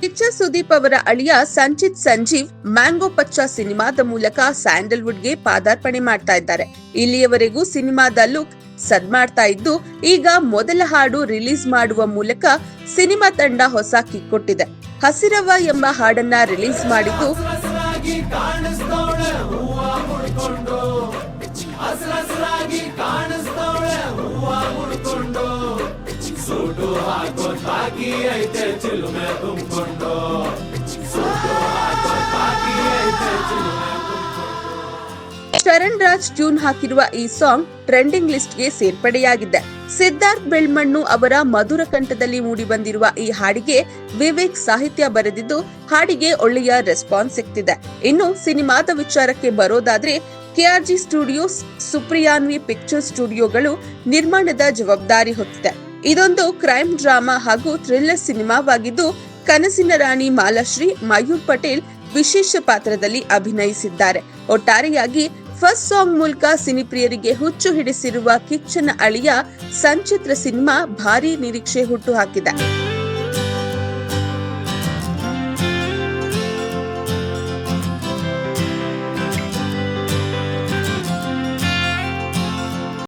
ಕಿಚ್ಚ ಸುದೀಪ್ ಅವರ ಅಳಿಯ ಸಂಚಿತ್ ಸಂಜೀವ್ ಮ್ಯಾಂಗೋ ಪಚ್ಚ ಸಿನಿಮಾದ ಮೂಲಕ ಸ್ಯಾಂಡಲ್ವುಡ್ಗೆ ಪಾದಾರ್ಪಣೆ ಮಾಡ್ತಾ ಇದ್ದಾರೆ. ಇಲ್ಲಿಯವರೆಗೂ ಸಿನಿಮಾದ ಲುಕ್ ಸದ್ ಮಾಡ್ತಾ ಇದ್ದು, ಈಗ ಮೊದಲ ಹಾಡು ರಿಲೀಸ್ ಮಾಡುವ ಮೂಲಕ ಸಿನಿಮಾ ತಂಡ ಹೊಸ ಕಿಕ್ ಕೊಟ್ಟಿದೆ. ಹಸಿರವ ಎಂಬ ಹಾಡನ್ನ ರಿಲೀಸ್ ಮಾಡಿದ್ದು ಶರಣ್ ರಾಜ್ ಟ್ಯೂನ್ ಹಾಕಿರುವ ಈ ಸಾಂಗ್ ಟ್ರೆಂಡಿಂಗ್ ಲಿಸ್ಟ್ಗೆ ಸೇರ್ಪಡೆಯಾಗಿದೆ. ಸಿದ್ಧಾರ್ಥ್ ಬೆಳ್ಮಣ್ಣು ಅವರ ಮಧುರ ಕಂಠದಲ್ಲಿ ಮೂಡಿಬಂದಿರುವ ಈ ಹಾಡಿಗೆ ವಿವೇಕ್ ಸಾಹಿತ್ಯ ಬರೆದಿದ್ದು, ಹಾಡಿಗೆ ಒಳ್ಳೆಯ ರೆಸ್ಪಾನ್ಸ್ ಸಿಗ್ತಿದೆ. ಇನ್ನು ಸಿನಿಮಾದ ವಿಚಾರಕ್ಕೆ ಬರೋದಾದ್ರೆ, ಕೆಆರ್ಜಿ ಸ್ಟುಡಿಯೋಸ್, ಸುಪ್ರಿಯಾನ್ವಿ ಪಿಕ್ಚರ್ ಸ್ಟುಡಿಯೋಗಳು ನಿರ್ಮಾಣದ ಜವಾಬ್ದಾರಿ ಹೊತ್ತಿದೆ. ಇದೊಂದು ಕ್ರೈಮ್ ಡ್ರಾಮಾ ಹಾಗೂ ಥ್ರಿಲ್ಲರ್ ಸಿನಿಮಾವಾಗಿದ್ದು, ಕನಸಿನ ರಾಣಿ ಮಾಲಾಶ್ರೀ, ಮಯೂರ್ ಪಟೇಲ್ ವಿಶೇಷ ಪಾತ್ರದಲ್ಲಿ ಅಭಿನಯಿಸಿದ್ದಾರೆ. ಒಟ್ಟಾರೆಯಾಗಿ ಫಸ್ಟ್ ಸಾಂಗ್ ಮೂಲಕ ಸಿನಿಪ್ರಿಯರಿಗೆ ಹುಚ್ಚು ಹಿಡಿಸಿರುವ ಕಿಚ್ಚನ ಅಳಿಯ ಸಂಚಿತ್ರ ಸಿನಿಮಾ ಭಾರೀ ನಿರೀಕ್ಷೆ ಹುಟ್ಟುಹಾಕಿದೆ.